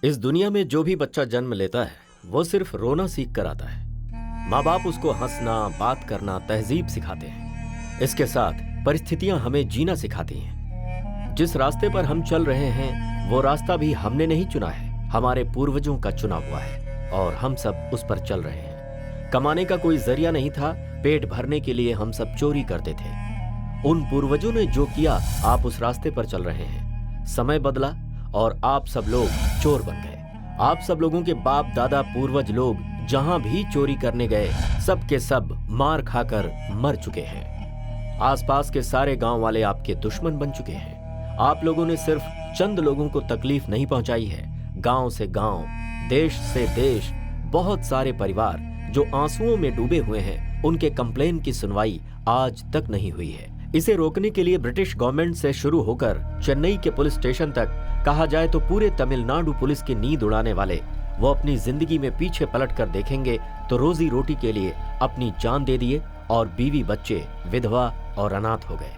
इस दुनिया में जो भी बच्चा जन्म लेता है वो सिर्फ रोना सीख कर आता है। माँ बाप उसको हंसना, बात करना, तहजीब सिखाते हैं। इसके साथ परिस्थितियां हमें जीना सिखाती हैं। जिस रास्ते पर हम चल रहे हैं वो रास्ता भी हमने नहीं चुना है, हमारे पूर्वजों का चुना हुआ है और हम सब उस पर चल रहे हैं। कमाने का कोई जरिया नहीं था, पेट भरने के लिए हम सब चोरी करते थे। उन पूर्वजों ने जो किया, आप उस रास्ते पर चल रहे हैं। समय बदला और आप सब लोग चोर बन गए। आप सब लोगों के बाप दादा पूर्वज लोग जहां भी चोरी करने गए, सब के सब मार खाकर मर चुके हैं। आसपास के सारे गांव वाले आपके दुश्मन बन चुके हैं। आप लोगों ने सिर्फ चंद लोगों को तकलीफ नहीं पहुंचाई है, गांव से गांव, देश से देश, बहुत सारे परिवार जो आंसुओं में डूबे हुए हैं, उनके कंप्लेन की सुनवाई आज तक नहीं हुई है। इसे रोकने के लिए ब्रिटिश गवर्नमेंट से शुरू होकर चेन्नई के पुलिस स्टेशन तक, कहा जाए तो पूरे तमिलनाडु पुलिस की नींद उड़ाने वाले, वो अपनी जिंदगी में पीछे पलट कर देखेंगे तो रोजी रोटी के लिए अपनी जान दे दिए और बीवी बच्चे विधवा और अनाथ हो गए।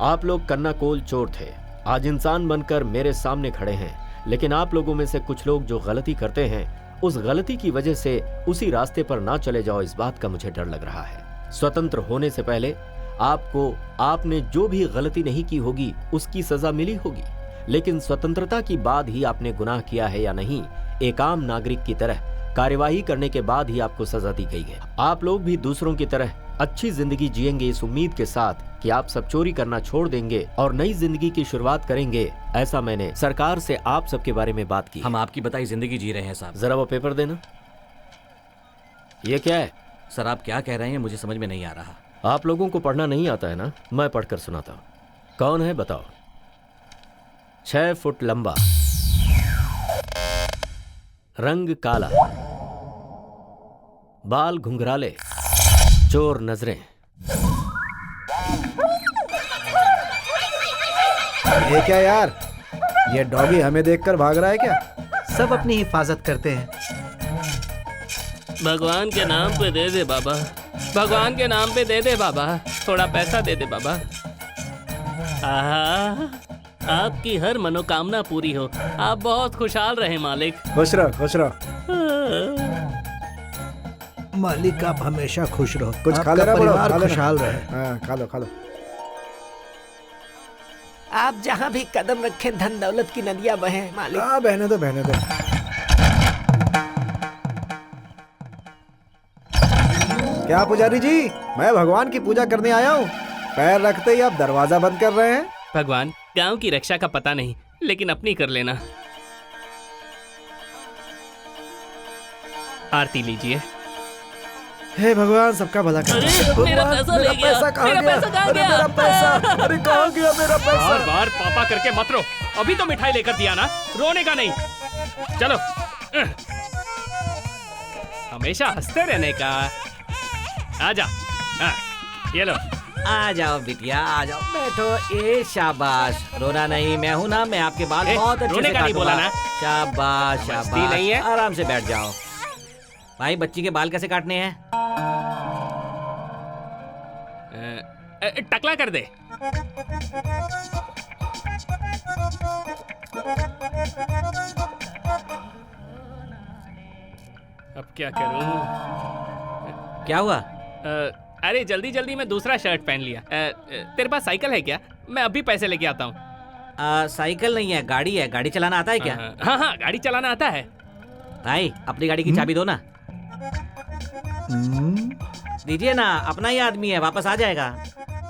आप लोग कन्नाकोल चोर थे, आज इंसान बनकर मेरे सामने खड़े हैं। लेकिन आप लोगों में से कुछ लोग जो गलती करते हैं, उस गलती की वजह से उसी रास्ते पर ना चले जाओ, इस बात का मुझे डर लग रहा है। स्वतंत्र होने से पहले आपको, आपने जो भी गलती नहीं की होगी उसकी सजा मिली होगी, लेकिन स्वतंत्रता की बाद ही आपने गुनाह किया है या नहीं, एक आम नागरिक की तरह कार्यवाही करने के बाद ही आपको सजा दी गई है। आप लोग भी दूसरों की तरह अच्छी जिंदगी जिएंगे इस उम्मीद के साथ कि आप सब चोरी करना छोड़ देंगे और नई जिंदगी की शुरुआत करेंगे। ऐसा मैंने सरकार से आप सबके बारे में बात की। हम आपकी बताई जिंदगी जी रहे हैं साहब। जरा वो पेपर देना। ये क्या है? सर आप क्या कह रहे हैं मुझे समझ में नहीं आ रहा। आप लोगों को पढ़ना नहीं आता है ना? मैं पढ़कर सुनाता हूँ। कौन है बताओ? 6 फुट लंबा, रंग काला, बाल घुंघराले, चोर नजरें। ये क्या यार, ये डॉगी हमें देखकर भाग रहा है क्या? सब अपनी हिफाजत करते हैं। भगवान के नाम पे दे दे बाबा, भगवान के नाम पे दे दे बाबा, थोड़ा पैसा दे दे बाबा। आहा, आपकी हर मनोकामना पूरी हो, आप बहुत खुशहाल रहे मालिक। खुश रहो, खुश रहो। मालिक आप हमेशा खुश रहो, कुछ खा आपका लेना, परिवार खा लेना। खुशहाल रहे। हाँ, खा लो, खा लो। आप जहाँ भी कदम रखें धन दौलत की नदियाँ बहें मालिक। हाँ, बहने दो, बहने दो। क्या पुजारी जी, मैं भगवान की पूजा करने आया हूँ। पैर रखते ही आप दरवाजा बंद कर रहे हैं। भगवान, गांव की रक्षा का पता नहीं, लेकिन अपनी कर लेना। आरती लीजिए। हे भगवान, सबका भला कर। मेरा पैसा ले गया। पैसा कहाँ मेरा गया? पैसा कहाँ अरे गया? मेरा पैसा, अरे कहाँ गया मेरा पैसा? बार बार पापा करके मत रो, अभी तो मिठाई लेकर दिया ना, रोने का नहीं। चलो, हमेशा हंसते रहने का। आजा, ये लो। आ जाओ बिटिया, आ जाओ, बैठो। ए शाबाश, रोना नहीं, मैं हूं ना, मैं आपके बाल बहुत अच्छे रोने से का नहीं काटूंगा। बोला ना। शाबाश मस्ती शाबाश, नहीं है? आराम से बैठ जाओ। भाई बच्ची के बाल कैसे काटने हैं? टकला कर दे। अब क्या करूं? क्या हुआ? अरे जल्दी जल्दी में दूसरा शर्ट पहन लिया। तेरे पास साइकिल है क्या? मैं अभी पैसे लेके आता हूँ। साइकिल नहीं है, गाड़ी है। गाड़ी चलाना आता है क्या? हाँ हाँ, गाड़ी चलाना आता है। भाई अपनी गाड़ी की चाबी दो ना। दीजिए ना, अपना ही आदमी है, वापस आ जाएगा।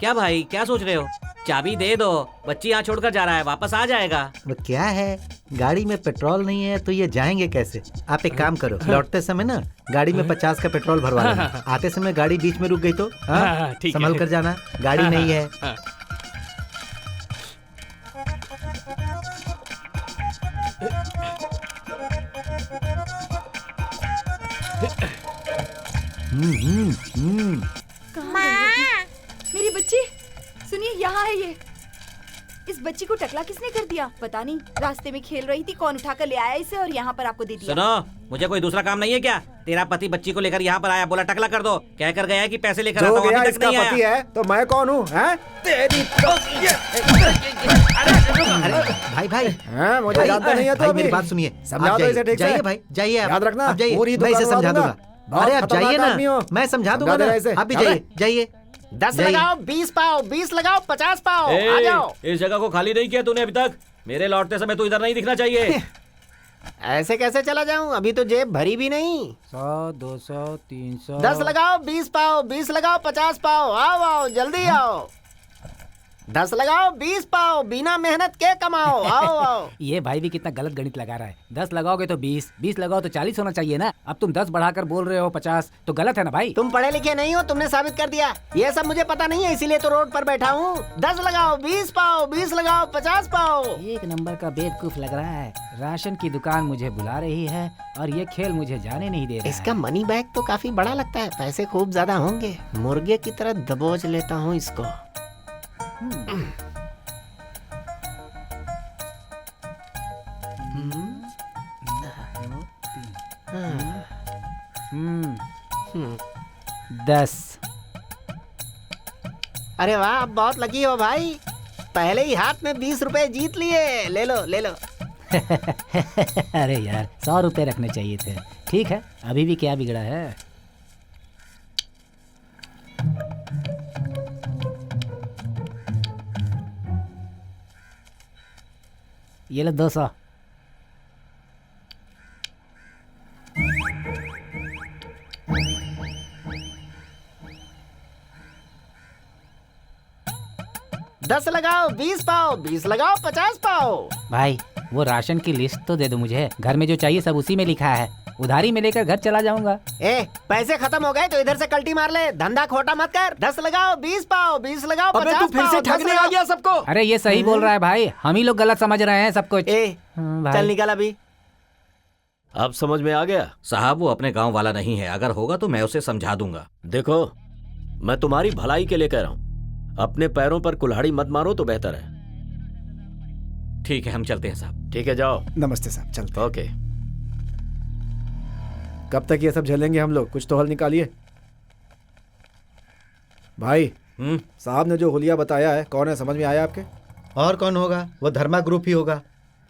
क्या भाई, क्या सोच रहे हो? चाबी दे दो, बच्ची यहाँ छोड़कर जा रहा है, वापस आ जाएगा। वो क्या है, गाड़ी में पेट्रोल नहीं है तो ये जाएंगे कैसे? आप एक काम करो, लौटते समय ना गाड़ी में 50 का पेट्रोल भरवा लेना। आते समय गाड़ी बीच में रुक गई तो हाँ, ठीक है। संभल कर जाना, गाड़ी नहीं है। मेरी बच्ची, सुनिए, यहाँ है ये। इस बच्ची को टकला किसने कर दिया? पता नहीं, रास्ते में खेल रही थी, कौन उठाकर ले आया इसे और यहाँ पर आपको दे दिया। सुनो, मुझे कोई दूसरा काम नहीं है क्या? तेरा पति बच्ची को लेकर यहाँ पर आया, बोला टकला कर दो, कह कर गया है कि पैसे लेकर आता जो हूँ, गया अभी तक इसका नहीं पति आया। है तो मैं कौन हूँ? हैं? तेरी तो भाई भाई हाँ, मुझे जानते नहीं है तो भाई अभी मेरी बात सुनिए। समझाओ आप तो इसे ठीक से। जाइए भाई, जाइए आप। याद रखना, आप जाइए, पूरी मैं इसे दुकान समझा उड़ा दूंगा। दूंगा। अरे आप बहुत जाइए खतरनाक आदमी ना, हो। मैं समझा दूंगा समझा ना। दे इसे। आप भी अबे। जाइए, जाइए। 10 जाइए। लगाओ, 20 पाओ, 20 लगाओ, 50 पाओ, आ जाओ। इस जगह को खाली नहीं किया तूने अभी तक। मेरे लौटते समय तू इधर नहीं दिखना चाहिए। ऐसे कैसे चला जाऊं, अभी तो जेब भरी भी नहीं। 100, 200, 300। 10 लगाओ, 20 पाओ, 20 लगाओ, 50 पाओ, आओ आओ जल्दी आओ। 10 लगाओ, 20 पाओ, बिना मेहनत के कमाओ, आओ आओ। ये भाई भी कितना गलत गणित लगा रहा है। 10 लगाओगे तो 20, 20 लगाओ तो 40 होना चाहिए ना। अब तुम 10 बढ़ाकर बोल रहे हो 50, तो गलत है ना भाई। तुम पढ़े लिखे नहीं हो, तुमने साबित कर दिया। ये सब मुझे पता नहीं है, इसीलिए तो रोड पर बैठा हूँ। 10 लगाओ, 20 पाओ, 20 लगाओ, 50 पाओ। एक नंबर का बेवकूफ लग रहा है। राशन की दुकान मुझे बुला रही है और ये खेल मुझे जाने नहीं दे रहा इसका मनी बैग तो काफी बड़ा लगता है, पैसे खूब ज्यादा होंगे। मुर्गे की तरह दबोच लेता हूँ इसको। है। 10। अरे वाह, आप बहुत लकी हो भाई। पहले ही हाथ में 20 रुपए जीत लिए। ले लो ले लो। अरे यार 100 रुपए रखने चाहिए थे। ठीक है, अभी भी क्या बिगड़ा है। ये लो 200। दस लगाओ, 20 पाओ, 20 लगाओ, 50 पाओ। भाई वो राशन की लिस्ट तो दे दो मुझे। घर में जो चाहिए सब उसी में लिखा है। उधारी में लेकर घर चला जाऊंगा। ए, पैसे खत्म हो गए तो इधर से कल्टी मार ले। धंधा खोटा मत कर। 10 लगाओ, 20 पाओ, 20 लगाओ, 50 पाओ। ठगने आ गया सबको। अरे ये सही बोल रहा है भाई, हम ही लोग गलत समझ रहे हैं सब कुछ। भाई। चल निकल अभी। अब समझ में आ गया? साहब वो अपने गांव वाला नहीं है, अगर होगा तो मैं उसे समझा दूंगा। देखो, मैं तुम्हारी भलाई के लिए कह रहा हूं। अपने पैरों पर कुल्हाड़ी मत मारो तो बेहतर है। ठीक है, हम चलते हैं साहब। ठीक है, जाओ। नमस्ते साहब, चलते। ओके। कब तक ये सब झेलेंगे हम लोग? कुछ तो हल निकालिए भाई। साहब ने जो हुलिया बताया है, कौन है, समझ में आया आपके? और कौन होगा? वो धर्मा ग्रुप ही होगा।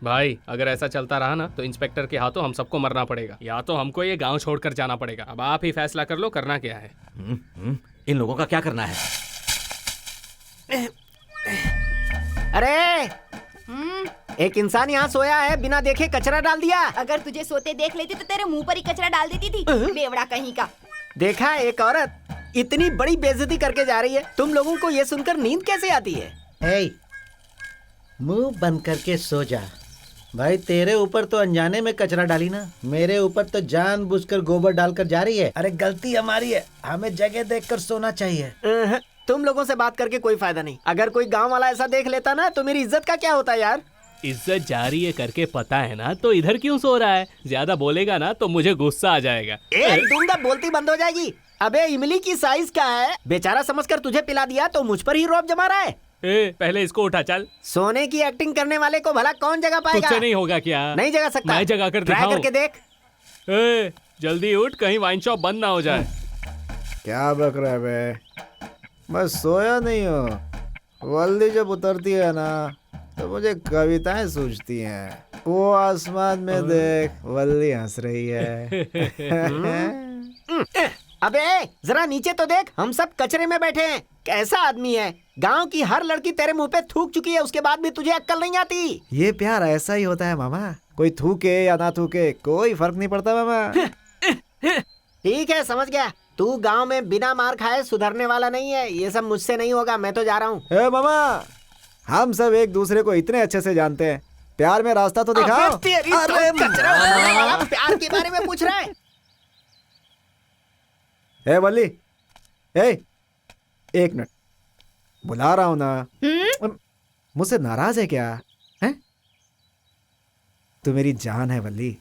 भाई अगर ऐसा चलता रहा ना तो इंस्पेक्टर के हाथों हम सबको मरना पड़ेगा, या तो हमको ये गांव छोड़कर जाना पड़ेगा। अब आप ही फैसला कर लो, करना क्या है। इन लोगों का क्या करना है? अरे एक इंसान यहाँ सोया है, बिना देखे कचरा डाल दिया। अगर तुझे सोते देख लेती तो तेरे मुंह पर ही कचरा डाल देती थी, बेवड़ा कहीं का। देखा, एक औरत इतनी बड़ी बेइज्जती करके जा रही है। तुम लोगों को ये सुनकर नींद कैसे आती है? ए, मुंह बंद करके सो जा। भाई तेरे ऊपर तो अनजाने में कचरा डाली ना, मेरे ऊपर तो जानबूझकर गोबर डालकर जा रही है। अरे गलती हमारी है, हमें जगह देखकर सोना चाहिए। तुम लोगों से बात करके कोई फायदा नहीं। अगर कोई गांव वाला ऐसा देख लेता ना तो मेरी इज्जत का क्या होता यार। इज्जत जा रही है करके पता है ना, तो इधर क्यों सो रहा है? ज्यादा बोलेगा ना तो मुझे गुस्सा आ जाएगा। दूंगा, बोलती बंद हो जाएगी। अबे इमली की साइज क्या है, बेचारा समझकर तुझे पिला दिया तो मुझ पर ही रौब जमा रहा है। पहले इसको उठा। चल, सोने की एक्टिंग करने वाले को भला कौन जगा पाएगा? तुझसे नहीं होगा क्या? नहीं जगा सकता। मैं जगा कर ट्राई दिखाऊं। करके देख। जल्दी उठ, कहीं वाइन शॉप बंद ना हो जाए। क्या बक रहा है बे? मैं सोया नहीं हूँ। वल्दी जब उतरती है ना तो मुझे कविताएं सूझती हैं। वो आसमान में देख, वल्दी हंस रही है। अबे जरा नीचे तो देख, हम सब कचरे में बैठे हैं। कैसा आदमी है? गांव की हर लड़की तेरे मुंह पे थूक चुकी है, उसके बाद भी तुझे अक्ल नहीं आती। ये प्यार ऐसा ही होता है मामा। कोई थूके या ना थूके कोई फर्क नहीं पड़ता मामा। ठीक है, समझ गया। तू गांव में बिना मार खाए सुधरने वाला नहीं है। ये सब मुझसे नहीं होगा, मैं तो जा रहा हूँ। ए मामा, हम सब एक दूसरे को इतने अच्छे से जानते हैं, प्यार में रास्ता तो दिखाओ। अरे कचरा उड़ाने वाला प्यार के बारे में पूछ रहा है। ए वल्ली, एक मिनट, बुला रहा हूँ ना। मुझसे नाराज है क्या? हैं? तू मेरी जान है वल्ली।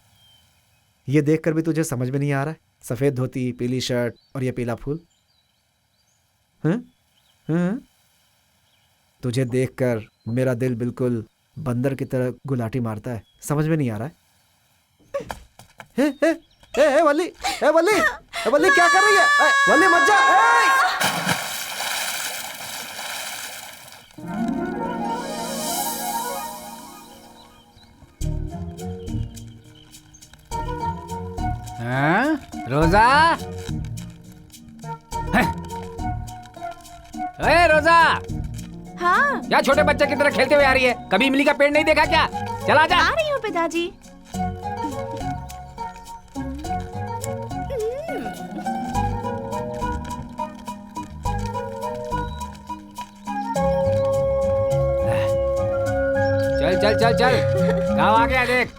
ये देखकर भी तुझे समझ में नहीं आ रहा है? सफेद धोती, पीली शर्ट और ये पीला फूल। हैं? तुझे देखकर मेरा दिल बिल्कुल बंदर की तरह गुलाटी मारता है। समझ में नहीं आ रहा है? वल्ली, वल्ली क्या कर रही है? वल्ली मत जा। हाँ? रोजा, अरे रोजा, हाँ क्या छोटे बच्चे की तरह खेलते हुए आ रही है? कभी इमली का पेड़ नहीं देखा क्या? चला जा। आ रही हूँ पिताजी। चल चल चल चल, गाँव आ गया देख।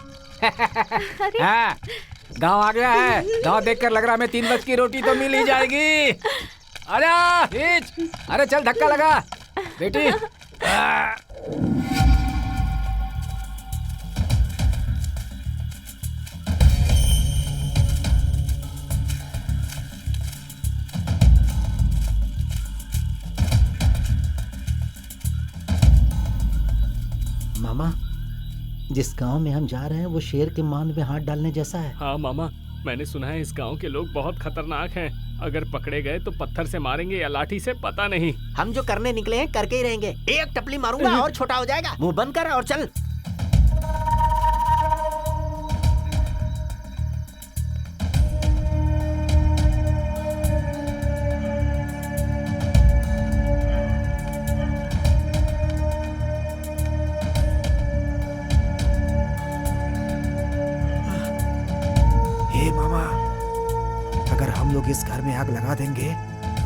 हाँ, गाँव आ गया है। गाँव देखकर लग रहा है हमें 3 वक्त की रोटी तो मिल ही जाएगी। अरे खींच, अरे चल धक्का लगा बेटी। मामा, जिस गांव में हम जा रहे हैं वो शेर के मान में हाथ डालने जैसा है। हाँ मामा, मैंने सुना है इस गांव के लोग बहुत खतरनाक हैं। अगर पकड़े गए तो पत्थर से मारेंगे या लाठी से, पता नहीं। हम जो करने निकले हैं करके ही रहेंगे। एक टपली मारूंगा और छोटा हो जाएगा। मुंह बंद कर और चल। हे मामा, अगर हम लोग इस घर में आग लगा देंगे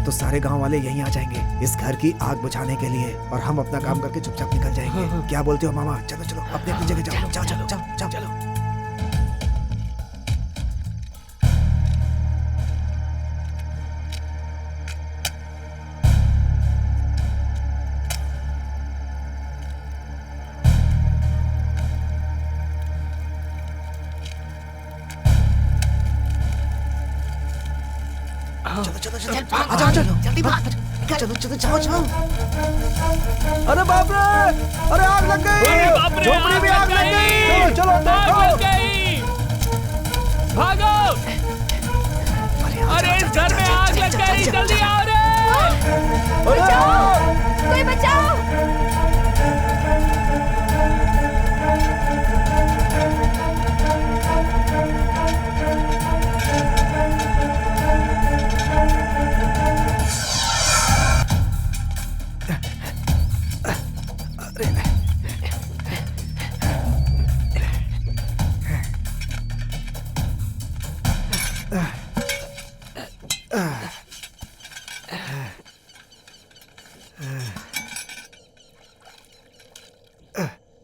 तो सारे गांव वाले यहीं आ जाएंगे इस घर की आग बुझाने के लिए, और हम अपना काम करके चुपचाप निकल जाएंगे। क्या बोलते हो मामा? चलो चलो अपनी अपनी जगह जाओ। जाओ चलो जाओ जाओ चलो। चलो चलो चलो, आ जाओ चलो जल्दी भाग। चलो चलो जाओ जाओ। अरे बाप रे, अरे आग लग गई, झोपड़ी में आग लग गई। चलो चलो भागो! अरे इस घर में आग लग गई, जल्दी आओ रे! बचाओ, कोई बचाओ।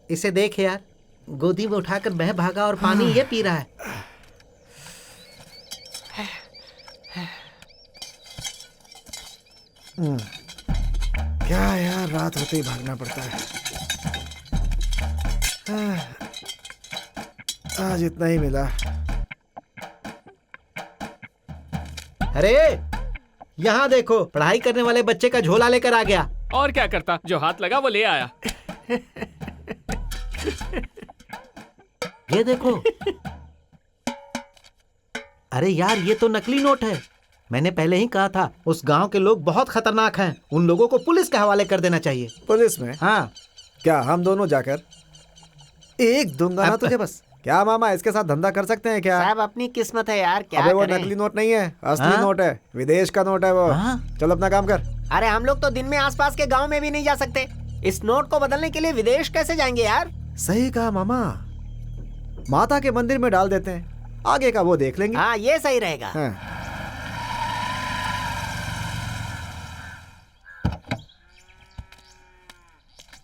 इसे देख यार, गोदी में उठाकर मैं भागा और पानी ये पी रहा है। क्या यार, रात होते ही भागना पड़ता है। आज इतना ही मिला। अरे यहाँ देखो, पढ़ाई करने वाले बच्चे का झोला लेकर आ गया। और क्या करता, जो हाथ लगा वो ले आया। ये देखो। अरे यार, ये तो नकली नोट है। मैंने पहले ही कहा था, उस गांव के लोग बहुत खतरनाक हैं। उन लोगों को पुलिस के हवाले कर देना चाहिए। पुलिस में? हाँ। क्या हम दोनों जाकर एक दूंगा ना तुझे बस। क्या मामा, इसके साथ धंधा कर सकते हैं क्या? साहब अपनी किस्मत है यार, क्या अबे वो करें? नकली नोट नहीं है, असली हाँ? नोट है, विदेश का नोट है वो। हाँ? चल अपना काम कर। अरे हम लोग तो दिन में आसपास के गांव में भी नहीं जा सकते। इस नोट को बदलने के लिए विदेश कैसे जाएंगे यार? सही कहा मामा, माता के मंदिर में डाल देते हैं, आगे का वो देख लेंगे। हाँ ये सही रहेगा। हाँ।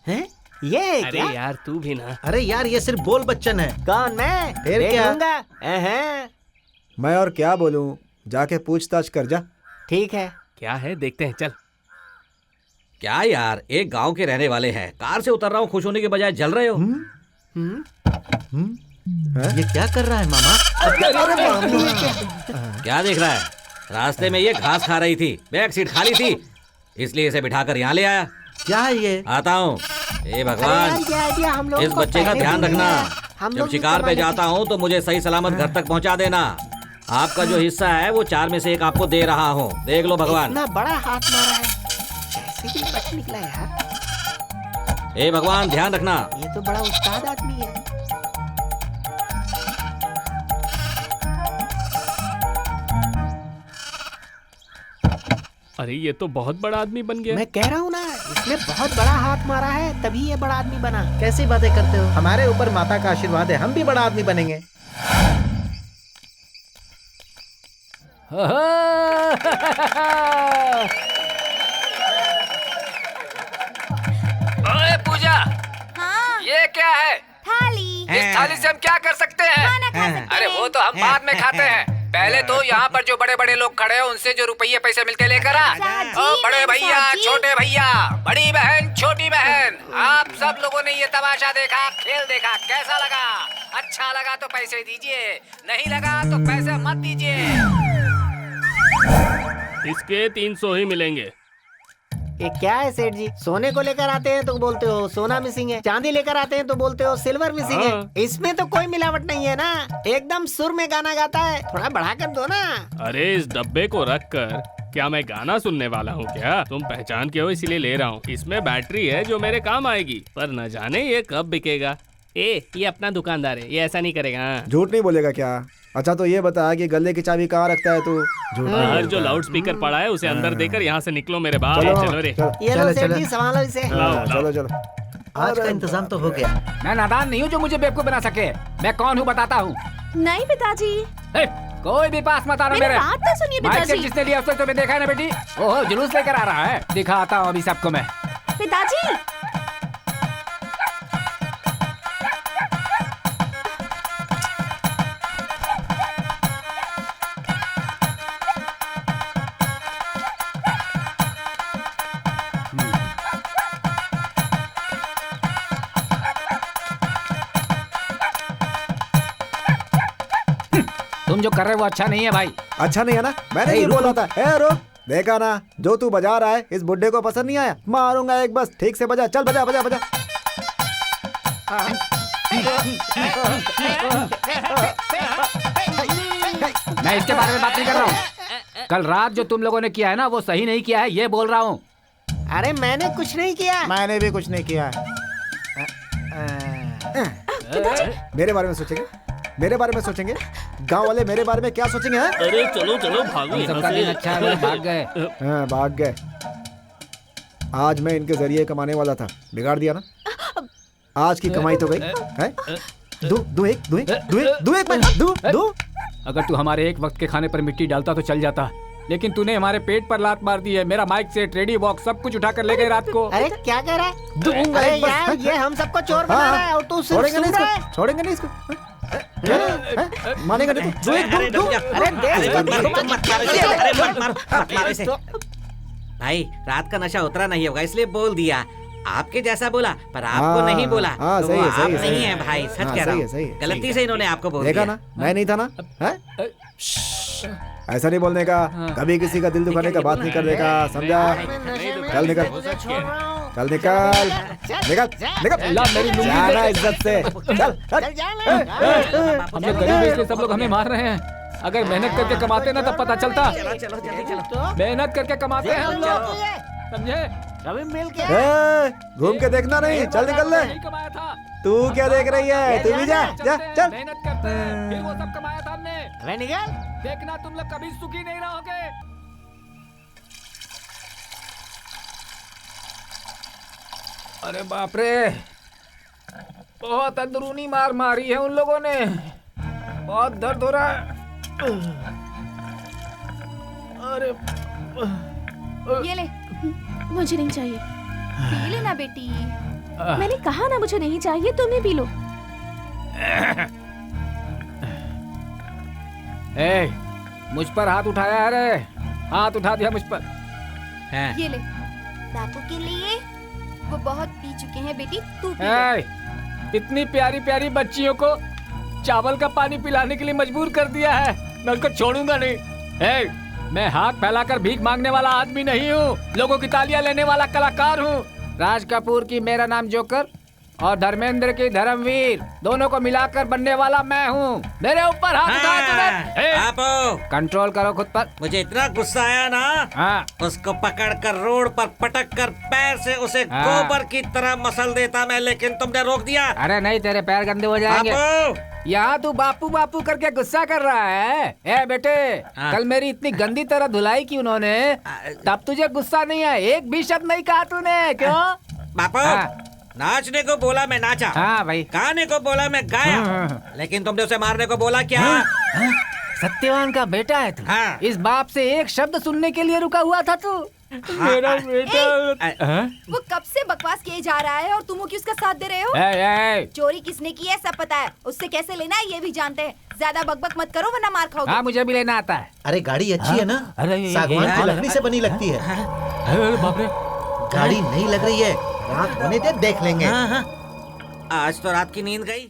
हैं? ये है अरे क्या? यार तू भी ना। अरे यार, ये सिर्फ बोल बच्चन है। कौन? मैं फिर देख क्या? लूंगा। अहं, मैं और क्या बोलूं, जाके पूछताछ कर जा। ठीक है। क्या है देखते हैं, चल। क्या यार, एक गांव के रहने वाले हैं, कार से उतर रहा हूँ, खुश होने के बजाय जल रहे हो। ये क्या कर रहा है मामा? क्या देख रहा है? रास्ते में ये घास खा रही थी, बैक सीट खाली थी, इसलिए इसे बिठाकर यहाँ ले आया। क्या है ये? आता हूँ। हे भगवान, अरे यार, ये आइडिया हम लोगों इस को बच्चे का पहले ध्यान भी रखना। है। हम जब लोग भी शिकार पे करवा जाता हूँ तो मुझे सही सलामत घर तक पहुँचा देना। आपका जो हिस्सा है वो 4 में से 1 आपको दे रहा हूँ, देख लो भगवान। इतना बड़ा हाथ मारा है, कैसे भी बच निकला यार। हे भगवान, ध्यान रखना। ये तो बड़ा उस्ताद आदमी है। अरे ये तो बहुत बड़ा आदमी बन गया। मैं कह रहा हूँ ना, इसने बहुत बड़ा हाथ मारा है, तभी ये बड़ा आदमी बना। कैसी बातें करते हो? हमारे ऊपर माता का आशीर्वाद है, हम भी बड़ा आदमी बनेंगे। ओए पूजा, हाँ, ये क्या है? थाली। इस थाली से हम क्या कर सकते हैं? खाना खा सकते अरे हैं। वो तो हम बाद में खाते हैं। पहले तो यहाँ पर जो बड़े बड़े लोग खड़े हैं उनसे जो रुपये पैसे मिलते लेकर आ। साजी, ओ बड़े भैया, साजी। छोटे भैया, बड़ी बहन, छोटी बहन, आप सब लोगों ने ये तमाशा देखा, खेल देखा, कैसा लगा? अच्छा लगा तो पैसे दीजिए, नहीं लगा तो पैसे मत दीजिए। इसके 300 ही मिलेंगे। ये क्या है सेठ जी? सोने को लेकर आते हैं तो बोलते हो सोना मिसिंग है, चांदी लेकर आते हैं तो बोलते हो सिल्वर मिसिंग हाँ। है। इसमें तो कोई मिलावट नहीं है ना, एकदम सुर में गाना गाता है। थोड़ा बढ़ा कर दो ना। अरे इस डब्बे को रख कर क्या मैं गाना सुनने वाला हूँ क्या? तुम पहचान के हो इसीलिए ले रहा हूँ। इसमें बैटरी है जो मेरे काम आएगी, पर न जाने ये कब बिकेगा। ये अपना दुकानदार है, ये ऐसा नहीं करेगा। झूठ नहीं बोलेगा क्या? अच्छा तो ये बता कि गले की चाबी कहाँ रखता है तू? झूठ नहीं बाहर बोलेगा। जो लाउड स्पीकर पड़ा है उसे अंदर देकर यहाँ से निकलो मेरे बाप। चलो चलो रे। चलो ये लो चलो, सेठ चलो। जी, संभालो इसे। हाँ, चलो चलो। आज का इंतजाम तो हो गया। मैं नादान नहीं हूँ जो मुझे बेवकूफ बना सके। मैं कौन हूँ बताता हूँ। नहीं पिताजी, कोई भी पास मत आना मेरी मेरे। बात तो सुनिए माइक से पिताजी। जिसने लिया उसने तुम्हें देखा है ना बेटी? ओहो जुलूस लेकर आ रहा है। दिखाता हूँ अभी सबको मैं। पिताजी, तुम जो कर रहे हो वो अच्छा नहीं है भाई। अच्छा नहीं है ना? मैंने ए, ये रुक, बोला था। ए रुक, देखा ना जो तू बजा रहा है इस बुड्ढे को पसंद नहीं आया। मारूंगा एक, बस ठीक से बजा। चल बजा बजा बजा। मैं इसके बारे में बात नहीं कर रहा हूँ। कल रात जो तुम लोगों ने किया है ना वो सही नहीं किया है, ये बोल रहा हूँ। अरे मैंने कुछ नहीं किया। मैंने भी कुछ नहीं किया। मेरे बारे में सोचेंगे, मेरे बारे में सोचेंगे। गांव वाले मेरे बारे में क्या सोचेंगे? हाँ? अरे चलो चलो भागो हम यहाँ सबका दिन से। अच्छा है, वो भाग गए। हाँ, भाग गए। आज मैं इनके जरिए कमाने वाला था, बिगाड़ दिया ना। आज की कमाई तो गई है। दो एक मैं दो। अगर तू हमारे एक वक्त के खाने पर मिट्टी डालता तो चल जाता, लेकिन तूने हमारे पेट पर लात मार दी है। मेरा माइक सेट, रेडियो बॉक्स सब कुछ उठा कर ले गए रात को। अरे क्या कह रहा है? दूंगा अरे एक बस। यार, ये हम सबको चोर बना रहा है और तू सिर्फ छोड़ेंगे नहीं सुन रहा है। इसको, छोड़ेंगे नहीं इसको। मानेगा नहीं तू? दो। अरे दे इसको। भाई रात का नशा उतरा नहीं होगा इसलिए बोल दिया। आपके जैसा बोला पर आपको हाँ, नहीं बोला। हाँ, तो सही वो है, सही आप है, सही नहीं है। है भाई, सच हाँ, कह रहा सही है, हूँ। सही है, गलती सही से इन्होंने आपको बोल देखा दिया। ना, मैं नहीं था ना। ऐसा नहीं बोलने का। कभी किसी का दिल दुखाने का बात नहीं करने का, समझा? चल निकल, चल निकल, निकल ला मेरी लुंगी जाना दे। इज्जत से। चल चल जाना। हम लोग गरीब हैं इसलिए सब लोग हमें मार रहे हैं। अगर मेहनत करके कमाते ना तब पता चलता। चलो जल्दी चलो। मेहनत करके कमाते हैं हम लोग, समझे? कभी मिल के घूम के देखना नहीं, चल निकल ले। नहीं कमाया था। तू क्या देख रही है? तू भी जा जा चलते हैं, चल। मेहनत करते हैं, फिर वो सब कमाया था हमने। अरे निकल। देखना तुम लोग कभी सुखी नहीं रहोगे। अरे बाप रे, बहुत अंदरूनी मार मारी है उन लोगों ने। बहुत दर्द हो रहा है। अरे ये ले। मुझे नहीं चाहिए। पी लेना बेटी। मैंने कहा ना मुझे नहीं चाहिए, तुम्हें पी लो। ए, मुझ पर हाथ उठाया है रे, हाथ उठा दिया मुझ पर। हैं। ये ले बापू के लिए। वो बहुत पी चुके हैं बेटी, तू पी ले। ए, इतनी प्यारी प्यारी बच्चियों को चावल का पानी पिलाने के लिए मजबूर कर दिया है। मैं उनको छोड़ूंगा नहीं। ए, मैं हाथ फैलाकर भीख मांगने वाला आदमी नहीं हूँ, लोगों की तालियां लेने वाला कलाकार हूँ। राज कपूर की मेरा नाम जोकर, और धर्मेंद्र की धर्मवीर दोनों को मिलाकर बनने वाला मैं हूँ। मेरे ऊपर हाथ उठा तूने। ए, आप कंट्रोल करो खुद पर। मुझे इतना गुस्सा आया ना, हाँ उसको पकड़कर रोड पर पटक कर पैर से उसे हाँ। गोबर की तरह मसल देता मैं, लेकिन तुमने रोक दिया। अरे नहीं, तेरे पैर गंदे हो जाएंगे। बापू यहाँ तू बापू बापू करके गुस्सा कर रहा है। ए बेटे, हाँ। कल मेरी इतनी गंदी तरह धुलाई की उन्होंने, तब तुझे गुस्सा नहीं आया? एक भी शब्द नहीं कहा तूने, क्यों? बापू हाँ। नाचने को बोला मैं नाचा, हाँ भाई। गाने को बोला मैं गाया, हाँ। लेकिन तुमने उसे मारने को बोला क्या? हाँ? सत्यवान का बेटा है तू। हाँ। इस बाप से एक शब्द सुनने के लिए रुका हुआ था तू। मेरा बेटा। हाँ? वो कब से बकवास किए जा रहा है और तुम क्यों उसका साथ दे रहे हो? ए, चोरी किसने की है सब पता है, उससे कैसे लेना है ये भी जानते हैं। ज्यादा बकबक मत करो वरना मार खाओगे। हाँ मुझे भी लेना आता है। अरे गाड़ी अच्छी है ना? अरे सागवान की लकड़ी से बनी लगती है। अरे बाप रे, गाड़ी नहीं लग रही है, रात होने दे देख लेंगे। आज तो रात की नींद गई।